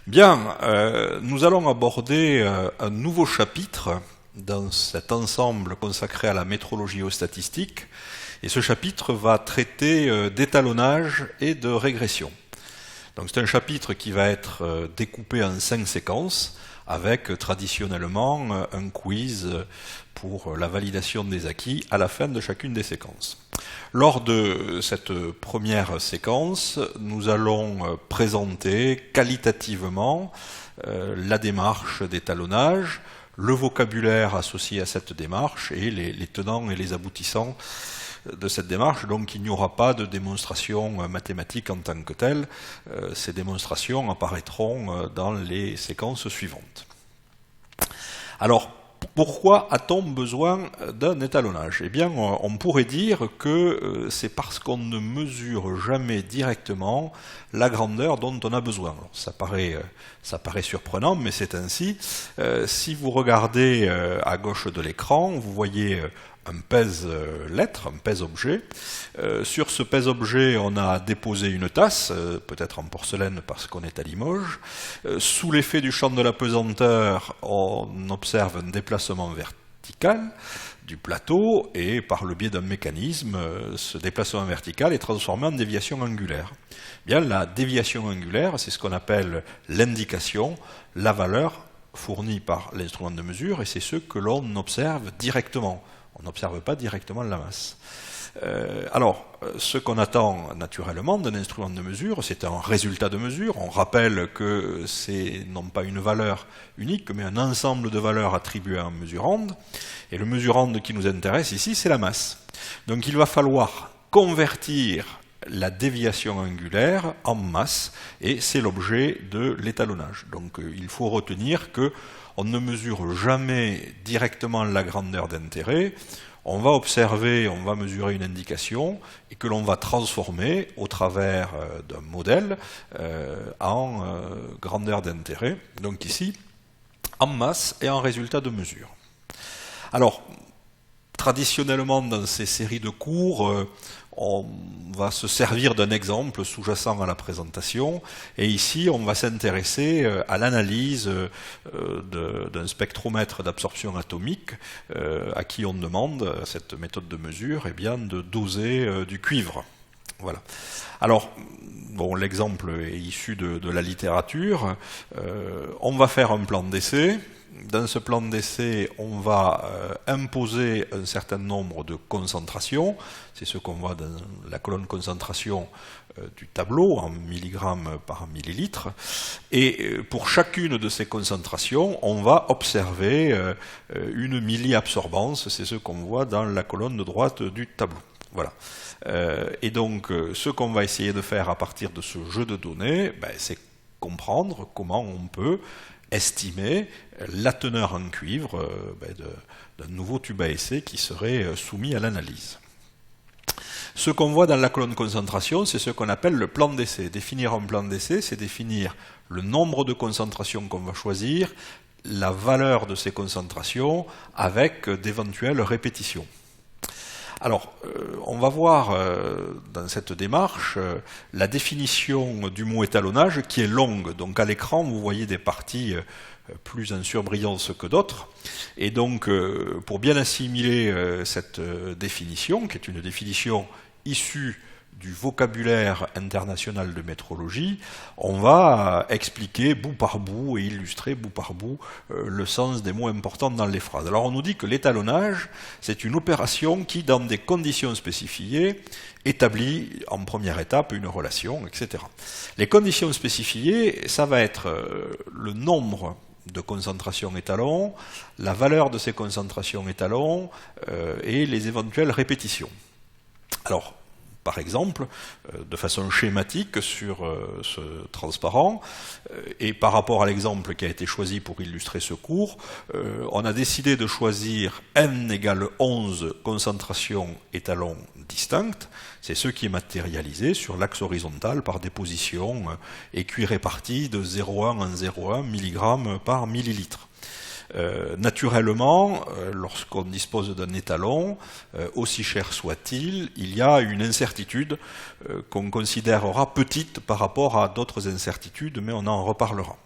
Bien, nous allons aborder un nouveau chapitre dans cet ensemble consacré à la métrologie et aux statistiques. Et ce chapitre va traiter d'étalonnage et de régression. Donc c'est un chapitre qui va être découpé en 5 séquences, avec traditionnellement un quiz pour la validation des acquis à la fin de chacune des séquences. Lors de cette première séquence, nous allons présenter qualitativement la démarche d'étalonnage, le vocabulaire associé à cette démarche et les tenants et les aboutissants de cette démarche. Donc il n'y aura pas de démonstration mathématique en tant que telle. Ces démonstrations apparaîtront dans les séquences suivantes. Alors, pourquoi a-t-on besoin d'un étalonnage? Eh bien, on pourrait dire que c'est parce qu'on ne mesure jamais directement la grandeur dont on a besoin. Alors, ça paraît surprenant, mais c'est ainsi. Si vous regardez à gauche de l'écran, vous voyez un pèse-lettre, un pèse-objet. Sur ce pèse-objet, on a déposé une tasse, peut-être en porcelaine parce qu'on est à Limoges. Sous l'effet du champ de la pesanteur, on observe un déplacement vertical du plateau et par le biais d'un mécanisme, ce déplacement vertical est transformé en déviation angulaire. Bien, la déviation angulaire, c'est ce qu'on appelle l'indication, la valeur fournie par l'instrument de mesure, et c'est ce que l'on observe directement. On n'observe pas directement la masse. Alors, ce qu'on attend naturellement d'un instrument de mesure, c'est un résultat de mesure. On rappelle que c'est non pas une valeur unique, mais un ensemble de valeurs attribuées à un mesurande. Et le mesurande qui nous intéresse ici, c'est la masse. Donc il va falloir convertir la déviation angulaire en masse, et c'est l'objet de l'étalonnage. Donc il faut retenir que on ne mesure jamais directement la grandeur d'intérêt. On va observer, on va mesurer une indication et que l'on va transformer au travers d'un modèle en grandeur d'intérêt. Donc ici, en masse et en résultat de mesure. Alors, traditionnellement dans ces séries de cours, on va se servir d'un exemple sous-jacent à la présentation, et ici on va s'intéresser à l'analyse d'un spectromètre d'absorption atomique à qui on demande, cette méthode de mesure, eh bien, de doser du cuivre. Voilà. Alors, bon, l'exemple est issu de la littérature. On va faire un plan d'essai. Dans ce plan d'essai, on va imposer un certain nombre de concentrations. C'est ce qu'on voit dans la colonne concentration du tableau, en milligrammes par millilitre. Et pour chacune de ces concentrations, on va observer une milliabsorbance. C'est ce qu'on voit dans la colonne de droite du tableau. Voilà. Et donc, ce qu'on va essayer de faire à partir de ce jeu de données, c'est comprendre comment on peut estimer la teneur en cuivre d'un nouveau tube à essai qui serait soumis à l'analyse. Ce qu'on voit dans la colonne concentration, c'est ce qu'on appelle le plan d'essai. Définir un plan d'essai, c'est définir le nombre de concentrations qu'on va choisir, la valeur de ces concentrations avec d'éventuelles répétitions. Alors, on va voir dans cette démarche la définition du mot étalonnage qui est longue. Donc à l'écran, vous voyez des parties plus en surbrillance que d'autres. Et donc, pour bien assimiler cette définition, qui est une définition issue du vocabulaire international de métrologie, on va expliquer bout par bout et illustrer bout par bout le sens des mots importants dans les phrases. Alors on nous dit que l'étalonnage, c'est une opération qui, dans des conditions spécifiées, établit en première étape une relation, etc. Les conditions spécifiées, ça va être le nombre de concentrations étalons, la valeur de ces concentrations étalons et les éventuelles répétitions. Alors, par exemple, de façon schématique sur ce transparent, et par rapport à l'exemple qui a été choisi pour illustrer ce cours, on a décidé de choisir n égale 11 concentrations étalons distinctes. C'est ce qui est matérialisé sur l'axe horizontal par des positions équi réparties de 0,1 en 0,1 mg par millilitre. Naturellement, lorsqu'on dispose d'un étalon, aussi cher soit-il, il y a une incertitude qu'on considérera petite par rapport à d'autres incertitudes, mais on en reparlera.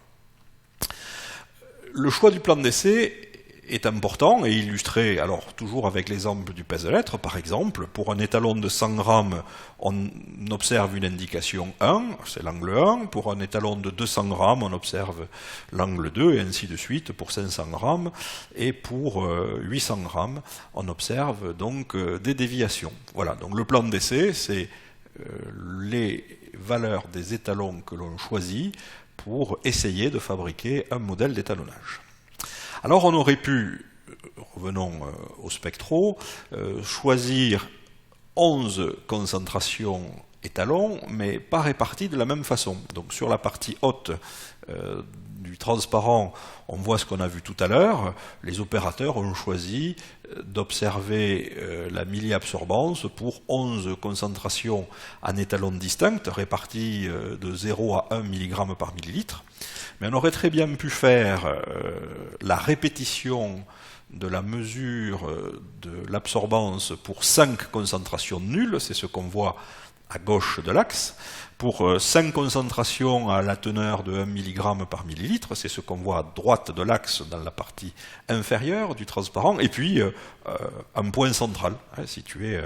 Le choix du plan d'essai est important et illustré, alors toujours avec l'exemple du pèse-lettres, par exemple, pour un étalon de 100 grammes, on observe une indication 1, c'est l'angle 1, pour un étalon de 200 grammes, on observe l'angle 2, et ainsi de suite pour 500 grammes, et pour 800 grammes, on observe donc des déviations. Voilà, donc le plan d'essai, c'est les valeurs des étalons que l'on choisit pour essayer de fabriquer un modèle d'étalonnage. Alors on aurait pu, revenons au spectro, choisir 11 concentrations étalons, mais pas réparties de la même façon. Donc sur la partie haute du transparent, on voit ce qu'on a vu tout à l'heure. Les opérateurs ont choisi d'observer la milliabsorbance pour 11 concentrations en étalons distinctes, réparties de 0 à 1 mg par millilitre. Mais on aurait très bien pu faire la répétition de la mesure de l'absorbance pour 5 concentrations nulles, c'est ce qu'on voit à gauche de l'axe, pour 5 concentrations à la teneur de 1 mg par millilitre, c'est ce qu'on voit à droite de l'axe dans la partie inférieure du transparent, et puis un point central, situé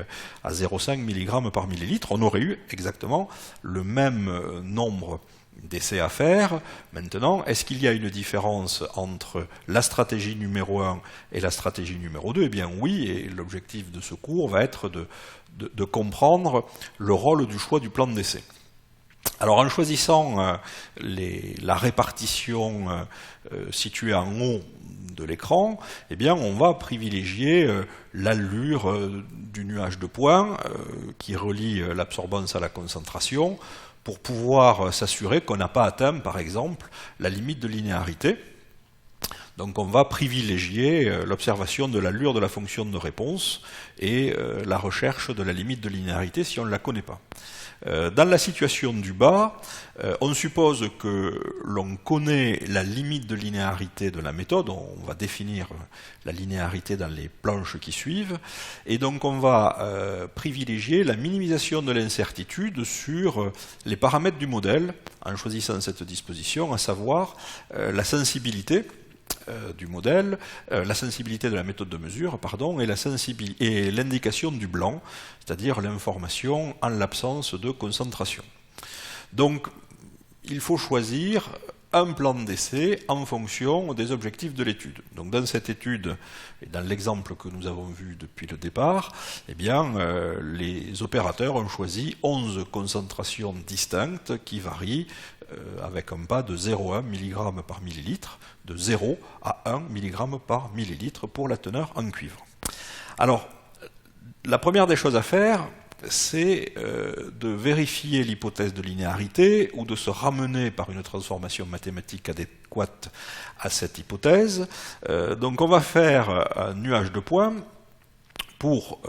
à 0,5 mg par millilitre, on aurait eu exactement le même nombre d'essais à faire. Maintenant, est-ce qu'il y a une différence entre la stratégie numéro 1 et la stratégie numéro 2 ? Eh bien oui, et l'objectif de ce cours va être de comprendre le rôle du choix du plan d'essai. Alors en choisissant la répartition située en haut de l'écran, eh bien on va privilégier l'allure du nuage de points qui relie l'absorbance à la concentration, pour pouvoir s'assurer qu'on n'a pas atteint, par exemple, la limite de linéarité. Donc on va privilégier l'observation de l'allure de la fonction de réponse et la recherche de la limite de linéarité si on ne la connaît pas. Dans la situation du bas, on suppose que l'on connaît la limite de linéarité de la méthode, on va définir la linéarité dans les planches qui suivent, et donc on va privilégier la minimisation de l'incertitude sur les paramètres du modèle en choisissant cette disposition, à savoir la sensibilité du modèle, la sensibilité de la méthode de mesure, pardon, et l'indication du blanc, c'est-à-dire l'information en l'absence de concentration. Donc, il faut choisir un plan d'essai en fonction des objectifs de l'étude. Donc, dans cette étude, et dans l'exemple que nous avons vu depuis le départ, eh bien, les opérateurs ont choisi 11 concentrations distinctes qui varient avec un pas de 0,1 mg par millilitre, de 0 à 1 mg par millilitre pour la teneur en cuivre. Alors, la première des choses à faire, c'est de vérifier l'hypothèse de linéarité ou de se ramener par une transformation mathématique adéquate à cette hypothèse. Donc on va faire un nuage de points pour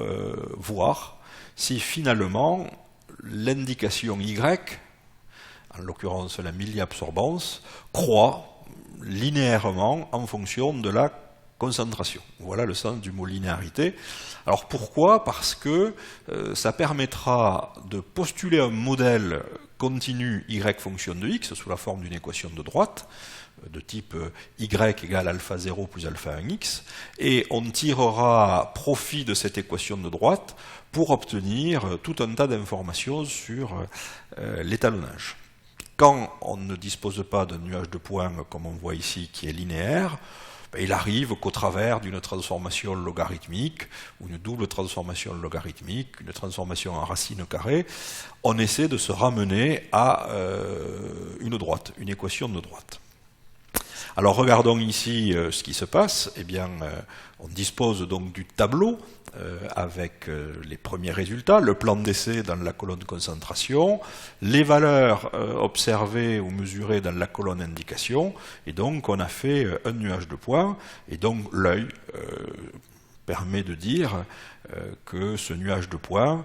voir si finalement l'indication Y, en l'occurrence la milliabsorbance, croît linéairement en fonction de la concentration. Voilà le sens du mot linéarité. Alors pourquoi ? Parce que ça permettra de postuler un modèle continu y fonction de x sous la forme d'une équation de droite de type y égale alpha 0 plus alpha 1x, et on tirera profit de cette équation de droite pour obtenir tout un tas d'informations sur l'étalonnage. Quand on ne dispose pas d'un nuage de points comme on voit ici qui est linéaire, il arrive qu'au travers d'une transformation logarithmique, ou une double transformation logarithmique, une transformation en racine carrée, on essaie de se ramener à une droite, une équation de droite. Alors regardons ici ce qui se passe. Eh bien, on dispose donc du tableau avec les premiers résultats, le plan d'essai dans la colonne concentration, les valeurs observées ou mesurées dans la colonne indication, et donc on a fait un nuage de points, et donc l'œil permet de dire que ce nuage de points,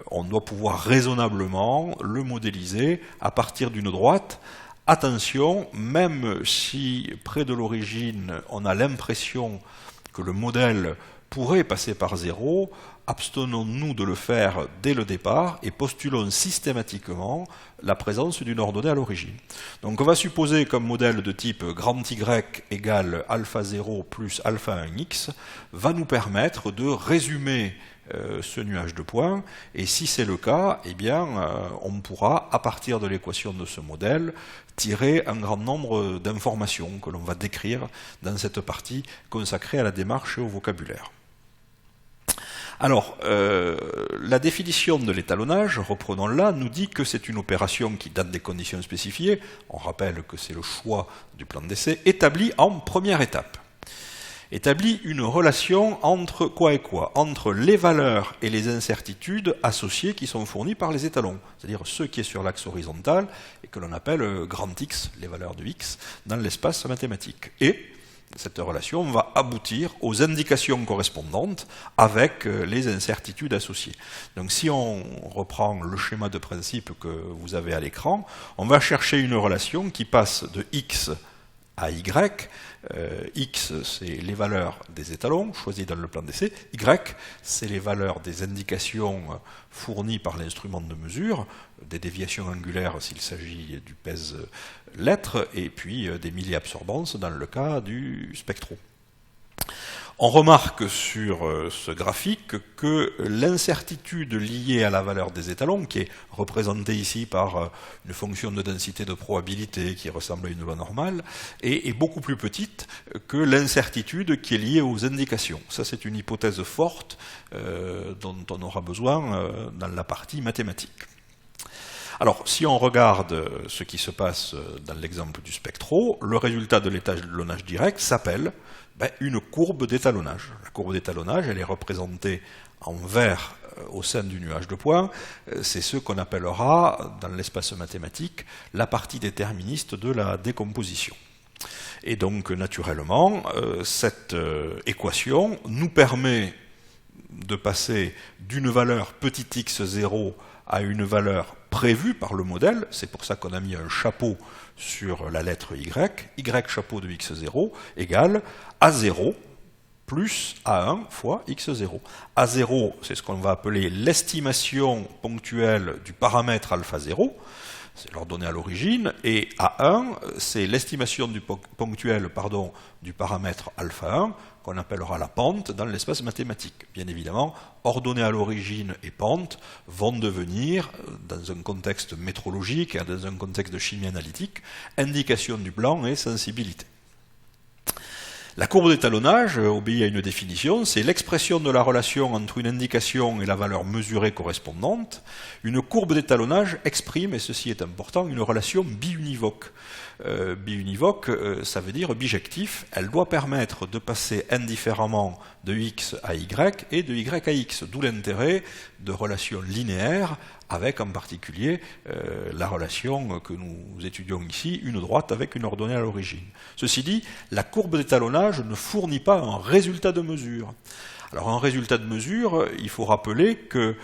on doit pouvoir raisonnablement le modéliser à partir d'une droite. Attention, même si près de l'origine on a l'impression que le modèle pourrait passer par 0, abstenons-nous de le faire dès le départ et postulons systématiquement la présence d'une ordonnée à l'origine. Donc on va supposer qu'un modèle de type grand Y égale alpha 0 plus alpha 1x va nous permettre de résumer ce nuage de points, et si c'est le cas, eh bien, on pourra, à partir de l'équation de ce modèle, tirer un grand nombre d'informations que l'on va décrire dans cette partie consacrée à la démarche et au vocabulaire. Alors, la définition de l'étalonnage, reprenons-la, nous dit que c'est une opération qui, dans des conditions spécifiées, on rappelle que c'est le choix du plan d'essai, établi en première étape. Établit une relation entre quoi et quoi? Entre les valeurs et les incertitudes associées qui sont fournies par les étalons, c'est-à-dire ceux qui est sur l'axe horizontal et que l'on appelle grand X, les valeurs de X, dans l'espace mathématique. Et cette relation va aboutir aux indications correspondantes avec les incertitudes associées. Donc si on reprend le schéma de principe que vous avez à l'écran, on va chercher une relation qui passe de X à Y. X, c'est les valeurs des étalons choisis dans le plan d'essai. Y, c'est les valeurs des indications fournies par l'instrument de mesure, des déviations angulaires s'il s'agit du pèse-lettre, et puis des milliabsorbances dans le cas du spectro. On remarque sur ce graphique que l'incertitude liée à la valeur des étalons, qui est représentée ici par une fonction de densité de probabilité qui ressemble à une loi normale, est beaucoup plus petite que l'incertitude qui est liée aux indications. Ça, c'est une hypothèse forte dont on aura besoin dans la partie mathématique. Alors, si on regarde ce qui se passe dans l'exemple du spectro, le résultat de l'étalonnage direct s'appelle une courbe d'étalonnage. La courbe d'étalonnage, elle est représentée en vert au sein du nuage de points. C'est ce qu'on appellera, dans l'espace mathématique, la partie déterministe de la décomposition. Et donc, naturellement, cette équation nous permet de passer d'une valeur petit x0 à une valeur prévue par le modèle, c'est pour ça qu'on a mis un chapeau sur la lettre y chapeau de x0 égale A0 plus A1 fois x0. A0, c'est ce qu'on va appeler l'estimation ponctuelle du paramètre alpha 0, c'est l'ordonnée à l'origine, et A1, c'est l'estimation ponctuelle du paramètre alpha 1, qu'on appellera la pente dans l'espace mathématique. Bien évidemment, ordonnée à l'origine et pente vont devenir, dans un contexte métrologique et dans un contexte de chimie analytique, indication du plan et sensibilité. La courbe d'étalonnage obéit à une définition, c'est l'expression de la relation entre une indication et la valeur mesurée correspondante. Une courbe d'étalonnage exprime, et ceci est important, une relation biunivoque. Biunivoque, ça veut dire bijectif, elle doit permettre de passer indifféremment de x à y et de y à x, d'où l'intérêt de relations linéaires avec en particulier la relation que nous étudions ici, une droite avec une ordonnée à l'origine. Ceci dit, la courbe d'étalonnage ne fournit pas un résultat de mesure. Alors un résultat de mesure, il faut rappeler que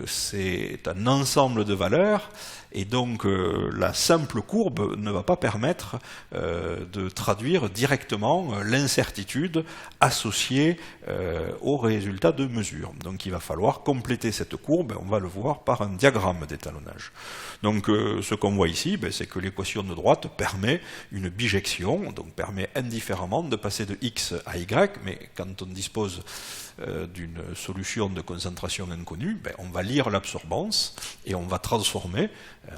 c'est un ensemble de valeurs, et donc la simple courbe ne va pas permettre de traduire directement l'incertitude associée au résultat de mesure. Donc il va falloir compléter cette courbe, on va le voir par un diagramme d'étalonnage. Donc ce qu'on voit ici, c'est que l'équation de droite permet une bijection, donc permet indifféremment de passer de x à y, mais quand on dispose d'une solution de concentration inconnue, on va lire l'absorbance et on va transformer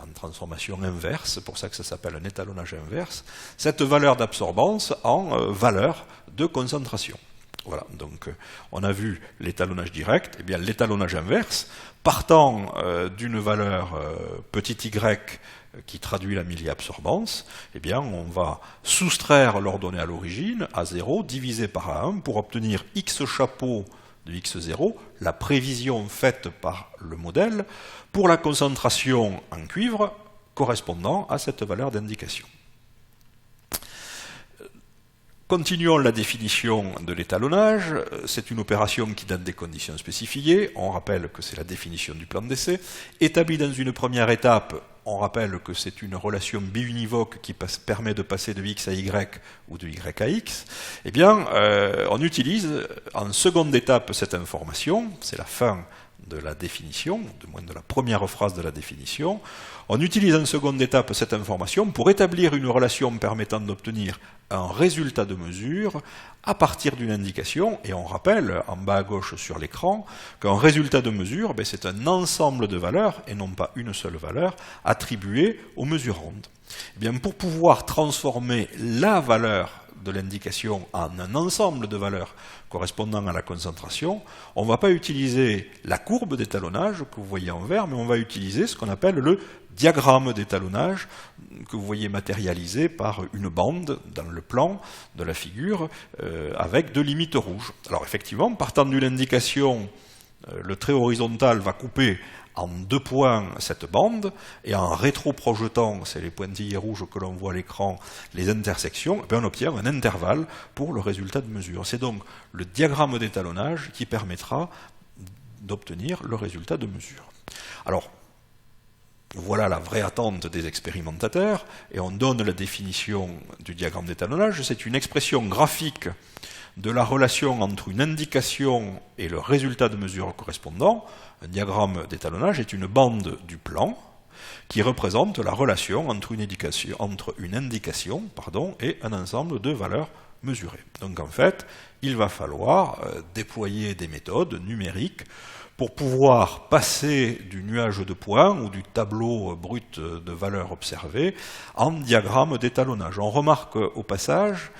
en transformation inverse, c'est pour ça que ça s'appelle un étalonnage inverse, cette valeur d'absorbance en valeur de concentration. Voilà, donc on a vu l'étalonnage direct, et bien l'étalonnage inverse, partant d'une valeur petit y qui traduit la milliabsorbance, eh bien on va soustraire l'ordonnée à l'origine, A0, divisé par A1, pour obtenir x chapeau de x0, la prévision faite par le modèle, pour la concentration en cuivre correspondant à cette valeur d'indication. Continuons la définition de l'étalonnage. C'est une opération qui donne des conditions spécifiées. On rappelle que c'est la définition du plan d'essai. Établie dans une première étape, on rappelle que c'est une relation biunivoque qui permet de passer de x à y ou de y à x, eh bien, on utilise en seconde étape cette information, c'est la fin de la définition, du moins de la première phrase de la définition. On utilise en seconde étape cette information pour établir une relation permettant d'obtenir un résultat de mesure à partir d'une indication, et on rappelle en bas à gauche sur l'écran qu'un résultat de mesure, c'est un ensemble de valeurs, et non pas une seule valeur, attribuée aux mesurandes. Eh bien, pour pouvoir transformer la valeur de l'indication en un ensemble de valeurs correspondant à la concentration, on ne va pas utiliser la courbe d'étalonnage que vous voyez en vert, mais on va utiliser ce qu'on appelle le diagramme d'étalonnage que vous voyez matérialisé par une bande dans le plan de la figure avec deux limites rouges. Alors effectivement, partant d'une indication, le trait horizontal va couper en 2 points cette bande, et en rétroprojetant, c'est les pointillés rouges que l'on voit à l'écran, les intersections, on obtient un intervalle pour le résultat de mesure. C'est donc le diagramme d'étalonnage qui permettra d'obtenir le résultat de mesure. Alors, voilà la vraie attente des expérimentateurs, et on donne la définition du diagramme d'étalonnage. C'est une expression graphique de la relation entre une indication et le résultat de mesure correspondant. Un diagramme d'étalonnage est une bande du plan qui représente la relation entre une indication et un ensemble de valeurs mesurées. Donc en fait, il va falloir déployer des méthodes numériques pour pouvoir passer du nuage de points ou du tableau brut de valeurs observées en diagramme d'étalonnage. On remarque au passage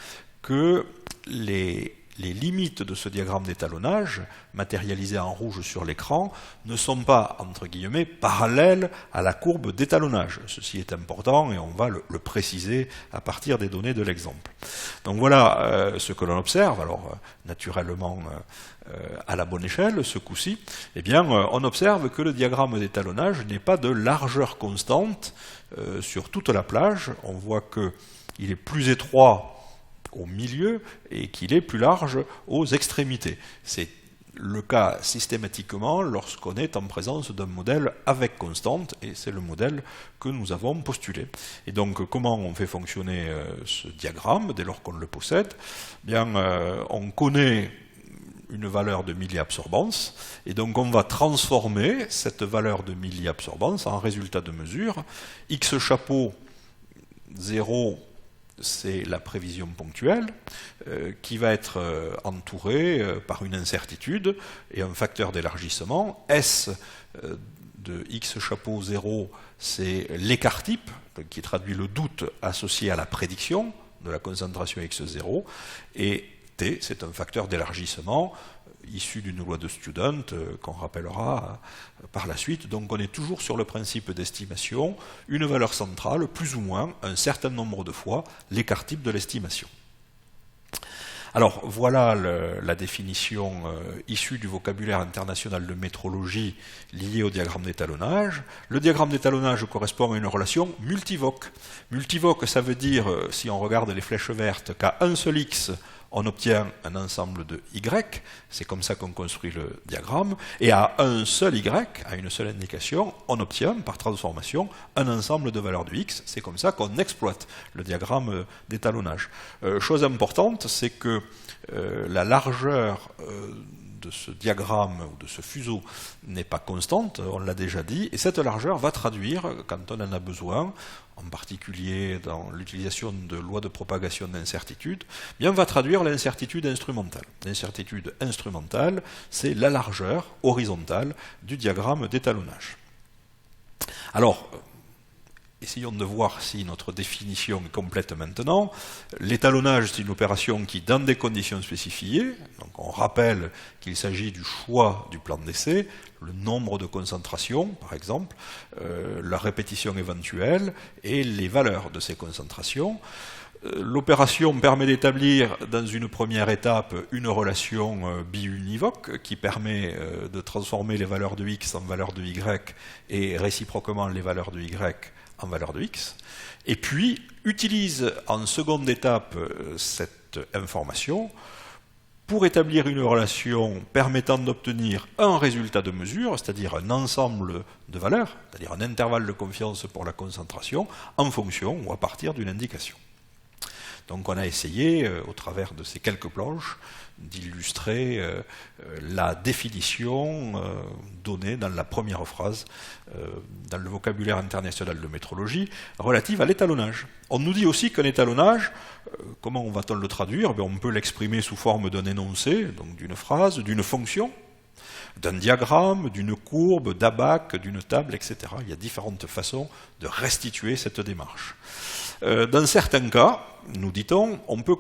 que les limites de ce diagramme d'étalonnage, matérialisées en rouge sur l'écran, ne sont pas, entre guillemets, parallèles à la courbe d'étalonnage. Ceci est important et on va le préciser à partir des données de l'exemple. Donc voilà ce que l'on observe. Alors, naturellement, à la bonne échelle, ce coup-ci, eh bien, on observe que le diagramme d'étalonnage n'est pas de largeur constante sur toute la plage. On voit qu'il est plus étroit au milieu et qu'il est plus large aux extrémités. C'est le cas systématiquement lorsqu'on est en présence d'un modèle avec constante, et c'est le modèle que nous avons postulé. Et donc, comment on fait fonctionner ce diagramme dès lors qu'on le possède? Bien, on connaît une valeur de milliabsorbance, et donc on va transformer cette valeur de milliabsorbance en résultat de mesure. X chapeau 0, c'est la prévision ponctuelle, qui va être entourée par une incertitude et un facteur d'élargissement. S de X chapeau 0, c'est l'écart type, qui traduit le doute associé à la prédiction de la concentration X0, et T, c'est un facteur d'élargissement issu d'une loi de Student qu'on rappellera par la suite. Donc on est toujours sur le principe d'estimation, une valeur centrale, plus ou moins, un certain nombre de fois, l'écart type de l'estimation. Alors voilà la définition issue du vocabulaire international de métrologie liée au diagramme d'étalonnage. Le diagramme d'étalonnage correspond à une relation multivoque. Multivoque, ça veut dire, si on regarde les flèches vertes, qu'à un seul X, on obtient un ensemble de Y, c'est comme ça qu'on construit le diagramme, et à un seul Y, à une seule indication, on obtient par transformation un ensemble de valeurs de X, c'est comme ça qu'on exploite le diagramme d'étalonnage. Chose importante, c'est que la largeur de ce diagramme ou de ce fuseau n'est pas constante, on l'a déjà dit, et cette largeur va traduire, quand on en a besoin, en particulier dans l'utilisation de lois de propagation d'incertitude, bien va traduire l'incertitude instrumentale. L'incertitude instrumentale, c'est la largeur horizontale du diagramme d'étalonnage. Alors, essayons de voir si notre définition est complète maintenant. L'étalonnage, c'est une opération qui, dans des conditions spécifiées, donc on rappelle qu'il s'agit du choix du plan d'essai, le nombre de concentrations, par exemple, la répétition éventuelle et les valeurs de ces concentrations. L'opération permet d'établir dans une première étape une relation biunivoque qui permet de transformer les valeurs de x en valeurs de y et réciproquement les valeurs de y en valeur de x, et puis utilise en seconde étape cette information pour établir une relation permettant d'obtenir un résultat de mesure, c'est-à-dire un ensemble de valeurs, c'est-à-dire un intervalle de confiance pour la concentration, en fonction ou à partir d'une indication. Donc on a essayé, au travers de ces quelques planches, d'illustrer la définition donnée dans la première phrase dans le vocabulaire international de métrologie relative à l'étalonnage. On nous dit aussi qu'un étalonnage, comment va-t-on le traduire? On peut l'exprimer sous forme d'un énoncé, donc d'une phrase, d'une fonction, d'un diagramme, d'une courbe, d'abac, d'une table, etc. Il y a différentes façons de restituer cette démarche. Dans certains cas, nous dit-on, on peut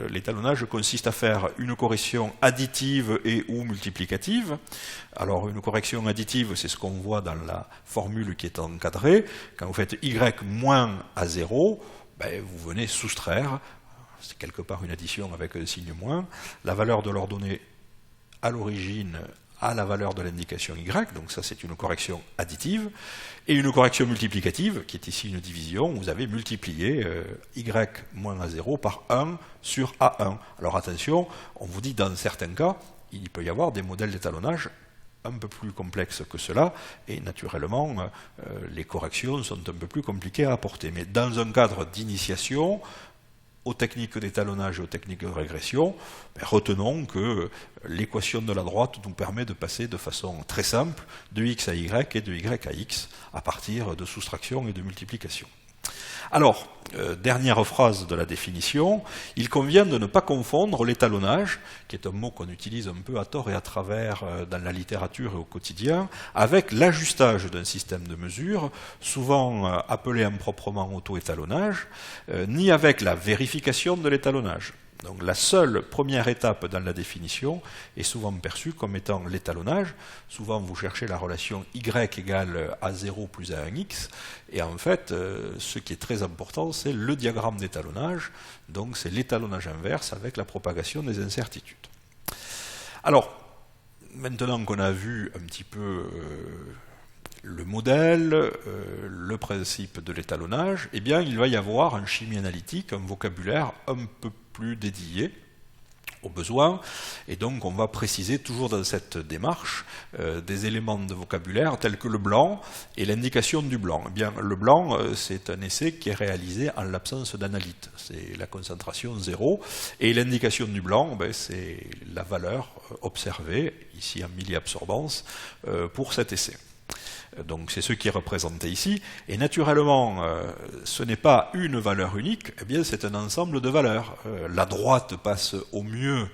l'étalonnage consiste à faire une correction additive et ou multiplicative. Alors une correction additive, c'est ce qu'on voit dans la formule qui est encadrée. Quand vous faites y moins à 0, vous venez soustraire, c'est quelque part une addition avec un signe moins, la valeur de l'ordonnée à l'origine à la valeur de l'indication y, donc ça c'est une correction additive, et une correction multiplicative, qui est ici une division, vous avez multiplié y moins à 0 par 1 sur A1. Alors attention, on vous dit dans certains cas, il peut y avoir des modèles d'étalonnage un peu plus complexes que cela, et naturellement, les corrections sont un peu plus compliquées à apporter. Mais dans un cadre d'initiation, aux techniques d'étalonnage et aux techniques de régression, retenons que l'équation de la droite nous permet de passer de façon très simple de x à y et de y à x à partir de soustraction et de multiplication. Alors, dernière phrase de la définition, il convient de ne pas confondre l'étalonnage, qui est un mot qu'on utilise un peu à tort et à travers dans la littérature et au quotidien, avec l'ajustage d'un système de mesure, souvent appelé improprement auto-étalonnage, ni avec la vérification de l'étalonnage. Donc la seule première étape dans la définition est souvent perçue comme étant l'étalonnage. Souvent vous cherchez la relation y égale a0 plus a1x, et en fait ce qui est très important c'est le diagramme d'étalonnage, donc c'est l'étalonnage inverse avec la propagation des incertitudes. Alors, maintenant qu'on a vu un petit peu le modèle, le principe de l'étalonnage, eh bien il va y avoir en chimie analytique un vocabulaire un peu plus dédié aux besoins, et donc on va préciser toujours dans cette démarche des éléments de vocabulaire tels que le blanc et l'indication du blanc. Eh bien, le blanc, c'est un essai qui est réalisé en l'absence d'analyte, c'est la concentration 0, et l'indication du blanc, c'est la valeur observée, ici en milliabsorbance, pour cet essai. Donc c'est ce qui est représenté ici, et naturellement ce n'est pas une valeur unique, eh bien c'est un ensemble de valeurs. La droite passe au mieux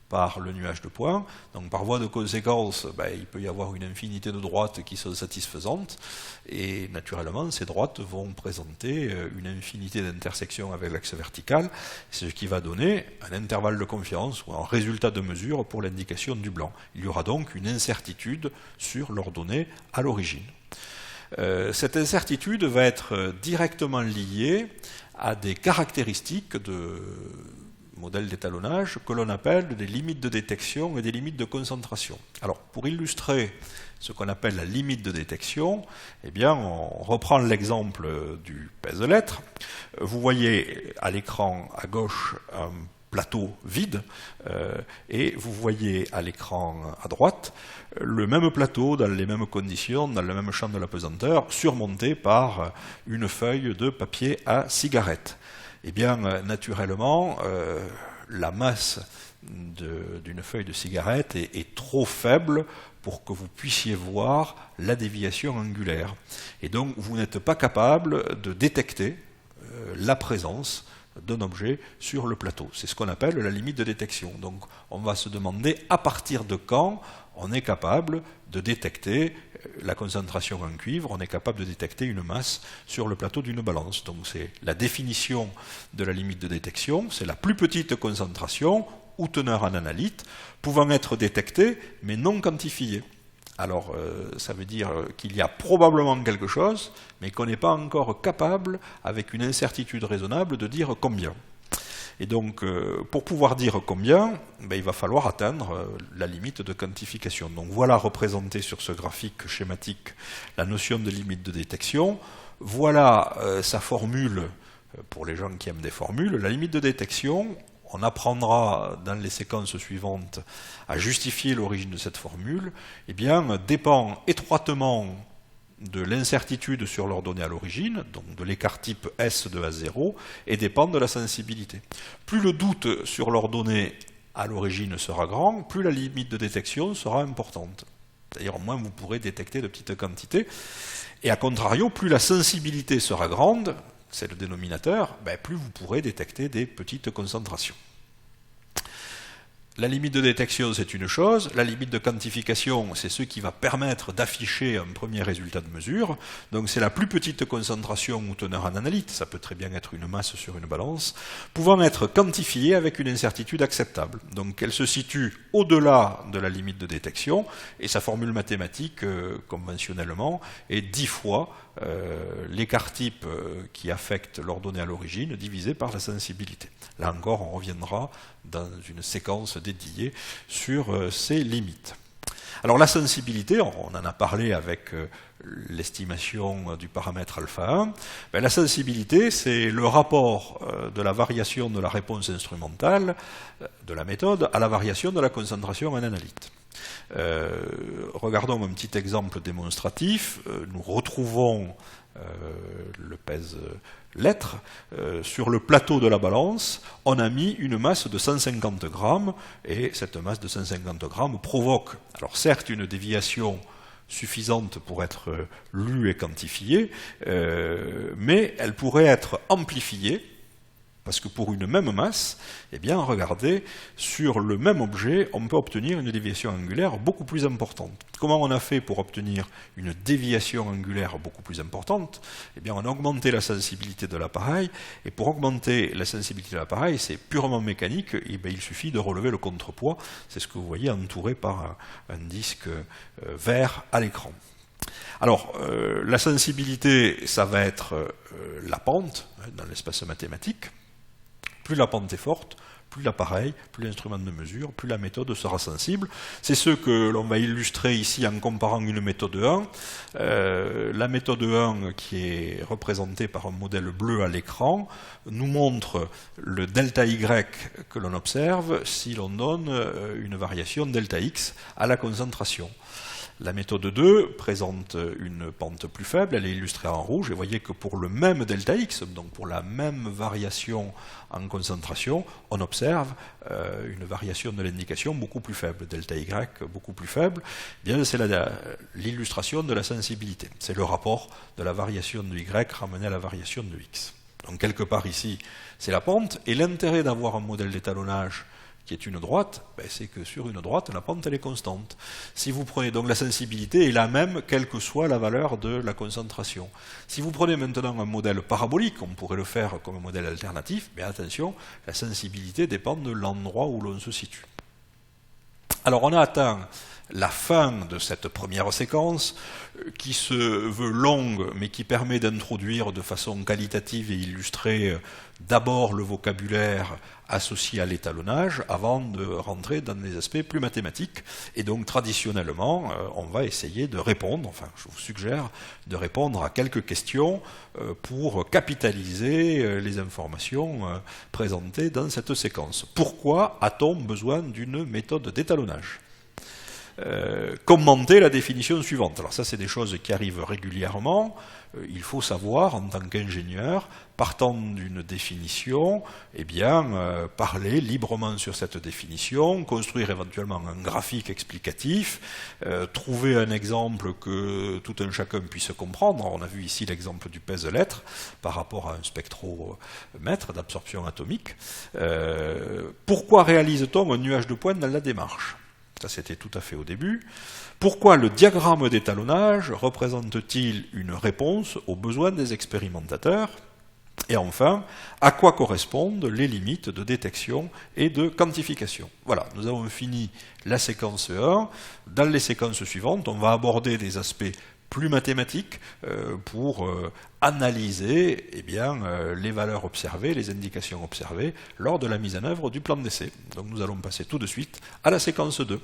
par le nuage de points, donc par voie de conséquence, il peut y avoir une infinité de droites qui sont satisfaisantes, et naturellement ces droites vont présenter une infinité d'intersections avec l'axe vertical, ce qui va donner un intervalle de confiance ou un résultat de mesure pour l'indication du blanc. Il y aura donc une incertitude sur l'ordonnée à l'origine. Cette incertitude va être directement liée à des caractéristiques de modèle d'étalonnage que l'on appelle des limites de détection et des limites de concentration. Alors, pour illustrer ce qu'on appelle la limite de détection, eh bien, on reprend l'exemple du pèse-lettres. Vous voyez à l'écran à gauche un plateau vide, et vous voyez à l'écran à droite le même plateau dans les mêmes conditions, dans le même champ de la pesanteur, surmonté par une feuille de papier à cigarette. Eh bien, naturellement, la masse d'une feuille de cigarette est trop faible pour que vous puissiez voir la déviation angulaire. Et donc, vous n'êtes pas capable de détecter la présence d'un objet sur le plateau. C'est ce qu'on appelle la limite de détection. Donc, on va se demander à partir de quand on est capable de détecter la concentration en cuivre, on est capable de détecter une masse sur le plateau d'une balance. Donc c'est la définition de la limite de détection, c'est la plus petite concentration ou teneur en analyte pouvant être détectée mais non quantifiée. Alors ça veut dire qu'il y a probablement quelque chose, mais qu'on n'est pas encore capable, avec une incertitude raisonnable, de dire combien. Et donc, pour pouvoir dire combien, il va falloir atteindre la limite de quantification. Donc voilà représenté sur ce graphique schématique la notion de limite de détection. Voilà sa formule, pour les gens qui aiment des formules. La limite de détection, on apprendra dans les séquences suivantes à justifier l'origine de cette formule, eh bien, dépend étroitement de l'incertitude sur l'ordonnée à l'origine, donc de l'écart type S de S0, et dépend de la sensibilité. Plus le doute sur l'ordonnée à l'origine sera grand, plus la limite de détection sera importante. C'est-à-dire, moins vous pourrez détecter de petites quantités. Et à contrario, plus la sensibilité sera grande, c'est le dénominateur, plus vous pourrez détecter des petites concentrations. La limite de détection, c'est une chose. La limite de quantification, c'est ce qui va permettre d'afficher un premier résultat de mesure. Donc c'est la plus petite concentration ou teneur en analyte, ça peut très bien être une masse sur une balance, pouvant être quantifiée avec une incertitude acceptable. Donc elle se situe au-delà de la limite de détection, et sa formule mathématique, conventionnellement, est 10 fois l'écart type qui affecte l'ordonnée à l'origine divisé par la sensibilité. Là encore, on reviendra dans une séquence dédiée sur ces limites. Alors la sensibilité, on en a parlé avec l'estimation du paramètre alpha 1, la sensibilité, c'est le rapport de la variation de la réponse instrumentale de la méthode à la variation de la concentration en analyte. Regardons un petit exemple démonstratif. Nous retrouvons le pèse-lettre. Sur le plateau de la balance, on a mis une masse de 150 grammes, et cette masse de 150 grammes provoque, alors certes, une déviation suffisante pour être lue et quantifiée, mais elle pourrait être amplifiée, parce que pour une même masse, eh bien, regardez, sur le même objet, on peut obtenir une déviation angulaire beaucoup plus importante. Comment on a fait pour obtenir une déviation angulaire beaucoup plus importante? Eh bien, on a augmenté la sensibilité de l'appareil, et pour augmenter la sensibilité de l'appareil, c'est purement mécanique, et bien, il suffit de relever le contrepoids. C'est ce que vous voyez entouré par un disque vert à l'écran. Alors, la sensibilité, ça va être la pente dans l'espace mathématique. Plus la pente est forte, plus l'appareil, plus l'instrument de mesure, plus la méthode sera sensible. C'est ce que l'on va illustrer ici en comparant une méthode 1. La méthode 1, qui est représentée par un modèle bleu à l'écran, nous montre le delta Y que l'on observe si l'on donne une variation delta X à la concentration. La méthode 2 présente une pente plus faible, elle est illustrée en rouge, et vous voyez que pour le même delta X, donc pour la même variation en concentration, on observe une variation de l'indication beaucoup plus faible, delta Y beaucoup plus faible. Eh bien, c'est l'illustration de la sensibilité, c'est le rapport de la variation de Y ramené à la variation de X. Donc quelque part ici, c'est la pente, et l'intérêt d'avoir un modèle d'étalonnage qui est une droite, c'est que sur une droite, la pente elle est constante. Si vous prenez donc la sensibilité est la même, quelle que soit la valeur de la concentration. Si vous prenez maintenant un modèle parabolique, on pourrait le faire comme un modèle alternatif, mais attention, la sensibilité dépend de l'endroit où l'on se situe. Alors on a atteint la fin de cette première séquence, qui se veut longue, mais qui permet d'introduire de façon qualitative et illustrée d'abord le vocabulaire associé à l'étalonnage, avant de rentrer dans des aspects plus mathématiques. Et donc traditionnellement, on va essayer de répondre, enfin je vous suggère de répondre à quelques questions pour capitaliser les informations présentées dans cette séquence. Pourquoi a-t-on besoin d'une méthode d'étalonnage ? Commenter la définition suivante. Alors ça, c'est des choses qui arrivent régulièrement. Il faut savoir, en tant qu'ingénieur, partant d'une définition, eh bien, parler librement sur cette définition, construire éventuellement un graphique explicatif, trouver un exemple que tout un chacun puisse comprendre. On a vu ici l'exemple du pèse-lettre par rapport à un spectromètre d'absorption atomique. Pourquoi réalise-t-on un nuage de points dans la démarche ? Ça, c'était tout à fait au début. Pourquoi le diagramme d'étalonnage représente-t-il une réponse aux besoins des expérimentateurs? Et enfin, à quoi correspondent les limites de détection et de quantification? Voilà, nous avons fini la séquence 1. Dans les séquences suivantes, on va aborder des aspects plus mathématiques pour analyser les valeurs observées, les indications observées lors de la mise en œuvre du plan d'essai. Donc nous allons passer tout de suite à la séquence 2.